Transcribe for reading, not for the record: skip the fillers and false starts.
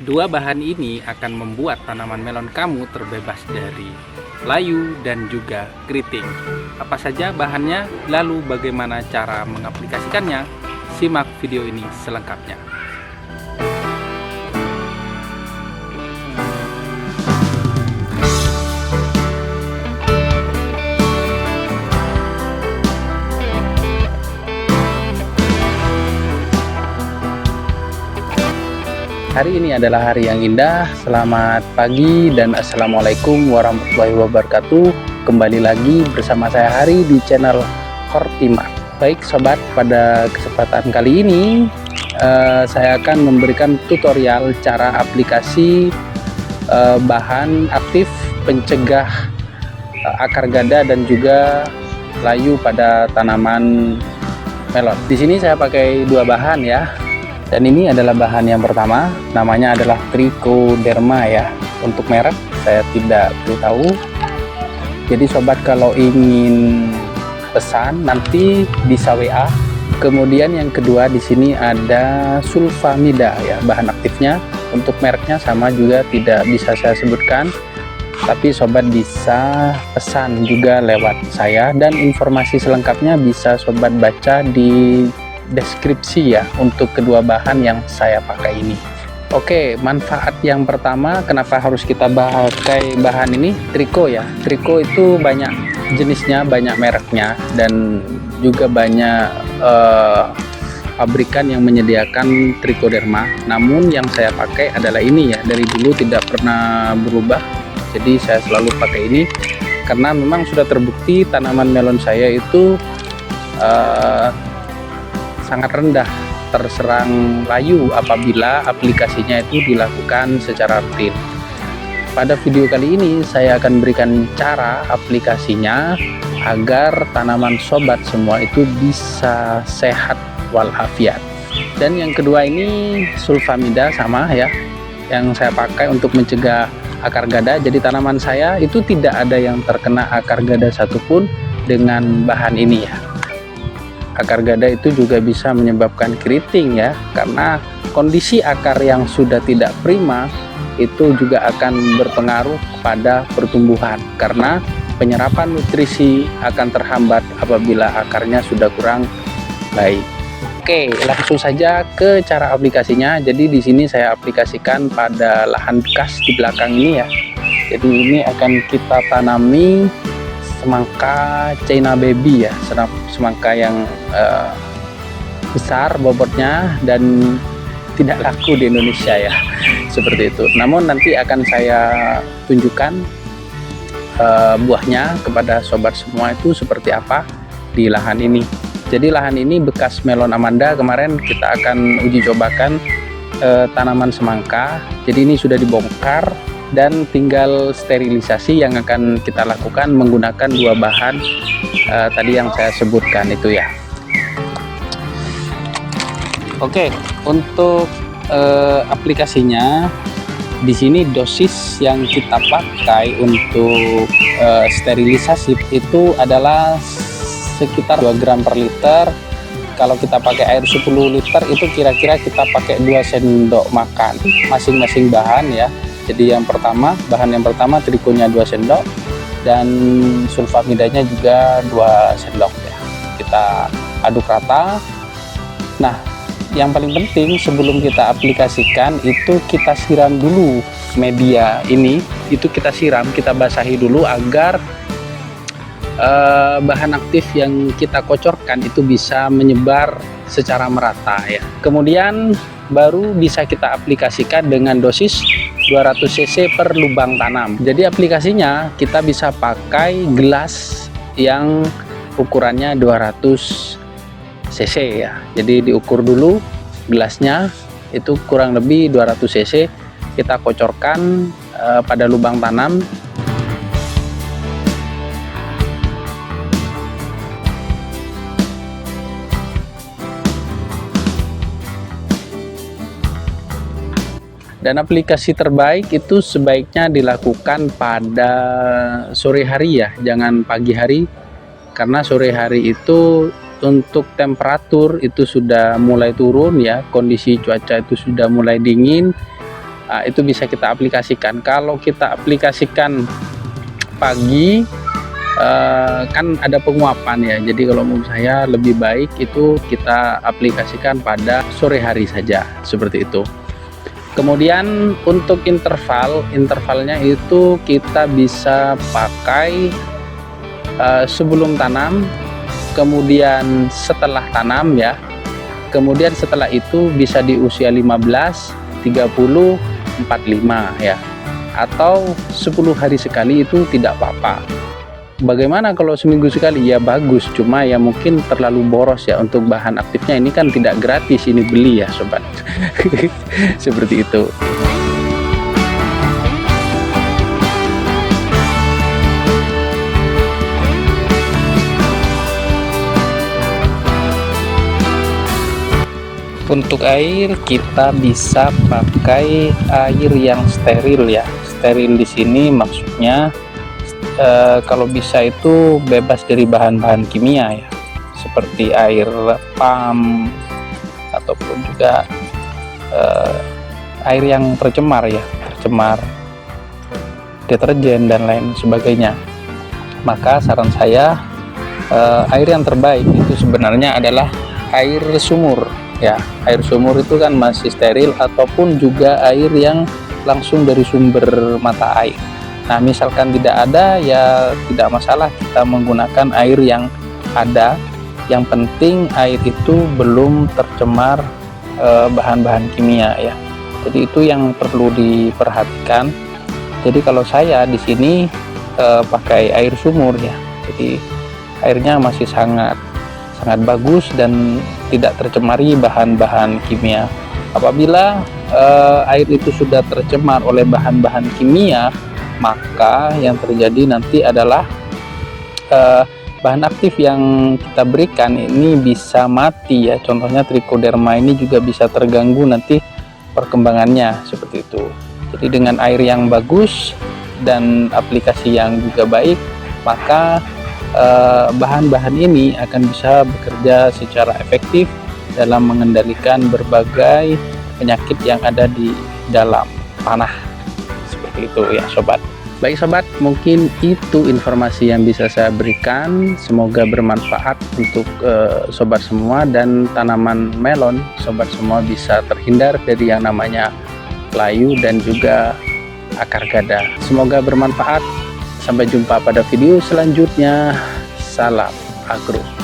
Dua bahan ini akan membuat tanaman melon kamu terbebas dari layu dan juga keriting. Apa saja bahannya, lalu bagaimana cara mengaplikasikannya? Simak video ini selengkapnya. Hari ini adalah hari yang indah. Selamat pagi dan assalamualaikum warahmatullahi wabarakatuh. Kembali lagi bersama saya Hari di channel Hortimark. Baik sobat, pada kesempatan kali ini saya akan memberikan tutorial cara aplikasi bahan aktif pencegah akar gada dan juga layu pada tanaman melon. Di sini saya pakai dua bahan ya. Dan ini adalah bahan yang pertama, namanya adalah Trichoderma ya. Untuk merek saya tidak beritahu. Jadi sobat kalau ingin pesan nanti bisa WA. Kemudian yang kedua di sini ada sulfamida ya, bahan aktifnya. Untuk mereknya sama juga tidak bisa saya sebutkan. Tapi sobat bisa pesan juga lewat saya, dan informasi selengkapnya bisa sobat baca di deskripsi ya untuk kedua bahan yang saya pakai ini. Oke, manfaat yang pertama kenapa harus kita pakai bahan ini? Tricho ya. Tricho itu banyak jenisnya, banyak mereknya, dan juga banyak pabrikan yang menyediakan Trichoderma. Namun yang saya pakai adalah ini ya, dari dulu tidak pernah berubah. Jadi saya selalu pakai ini karena memang sudah terbukti tanaman melon saya itu sangat rendah terserang layu apabila aplikasinya itu dilakukan secara rutin. Pada video kali ini saya akan berikan cara aplikasinya agar tanaman sobat semua itu bisa sehat walafiat. Dan yang kedua ini sulfamida sama ya, yang saya pakai untuk mencegah akar gada. Jadi tanaman saya itu tidak ada yang terkena akar gada satupun dengan bahan ini ya. Akar gada itu juga bisa menyebabkan keriting ya, karena kondisi akar yang sudah tidak prima itu juga akan berpengaruh pada pertumbuhan, karena penyerapan nutrisi akan terhambat apabila akarnya sudah kurang baik. Oke, langsung saja ke cara aplikasinya. Jadi di sini saya aplikasikan pada lahan bekas di belakang ini ya. Jadi ini akan kita tanami semangka China baby ya, semangka yang besar bobotnya dan tidak laku di Indonesia ya, seperti itu. Namun nanti akan saya tunjukkan buahnya kepada sobat semua itu seperti apa di lahan ini. Jadi lahan ini bekas melon Amanda, kemarin kita akan uji cobakan tanaman semangka. Jadi ini sudah dibongkar dan tinggal sterilisasi yang akan kita lakukan menggunakan dua bahan tadi yang saya sebutkan itu ya. Oke, untuk aplikasinya di sini dosis yang kita pakai untuk sterilisasi itu adalah sekitar 2 gram per liter. Kalau kita pakai air 10 liter itu kira-kira kita pakai 2 sendok makan masing-masing bahan ya. Jadi yang pertama, bahan yang pertama trichonya 2 sendok dan sulfamidanya juga 2 sendok ya. Kita aduk rata. Nah, yang paling penting sebelum kita aplikasikan itu kita siram dulu media ini. Itu kita siram, kita basahi dulu agar bahan aktif yang kita kocorkan itu bisa menyebar secara merata ya. Kemudian baru bisa kita aplikasikan dengan dosis 200 cc per lubang tanam. Jadi aplikasinya kita bisa pakai gelas yang ukurannya 200 cc ya. Jadi diukur dulu gelasnya itu kurang lebih 200 cc. Kita kocorkan pada lubang tanam. Dan aplikasi terbaik itu sebaiknya dilakukan pada sore hari ya, jangan pagi hari, karena sore hari itu untuk temperatur itu sudah mulai turun ya, kondisi cuaca itu sudah mulai dingin, Itu bisa kita aplikasikan. Kalau kita aplikasikan pagi, kan ada penguapan ya, jadi kalau menurut saya lebih baik itu kita aplikasikan pada sore hari saja, seperti itu. Kemudian untuk intervalnya itu kita bisa pakai sebelum tanam, kemudian setelah tanam ya, kemudian setelah itu bisa di usia 15, 30, 45 ya, atau 10 hari sekali itu tidak apa-apa. Bagaimana kalau seminggu sekali? Ya bagus, cuma ya mungkin terlalu boros ya untuk bahan aktifnya, ini kan tidak gratis, ini beli ya sobat. Seperti itu. Untuk air kita bisa pakai air yang steril ya. Steril di sini maksudnya kalau bisa itu bebas dari bahan-bahan kimia ya, seperti air pam ataupun juga air yang tercemar ya, tercemar deterjen dan lain sebagainya. Maka saran saya, air yang terbaik itu sebenarnya adalah air sumur ya. Air sumur itu kan masih steril, ataupun juga air yang langsung dari sumber mata air. Nah, misalkan tidak ada ya tidak masalah, kita menggunakan air yang ada. Yang penting air itu belum tercemar bahan-bahan kimia ya. Jadi itu yang perlu diperhatikan. Jadi kalau saya di sini pakai air sumur ya. Jadi airnya masih sangat bagus dan tidak tercemari bahan-bahan kimia. Apabila air itu sudah tercemar oleh bahan-bahan kimia, maka yang terjadi nanti adalah bahan aktif yang kita berikan ini bisa mati ya. Contohnya trichoderma ini juga bisa terganggu nanti perkembangannya, seperti itu. Jadi dengan air yang bagus dan aplikasi yang juga baik, maka bahan-bahan ini akan bisa bekerja secara efektif dalam mengendalikan berbagai penyakit yang ada di dalam tanah, seperti itu ya sobat. Baik sobat, mungkin itu informasi yang bisa saya berikan. Semoga bermanfaat untuk sobat semua, dan tanaman melon sobat semua bisa terhindar dari yang namanya layu dan juga akar gada. Semoga bermanfaat. Sampai jumpa pada video selanjutnya. Salam agro.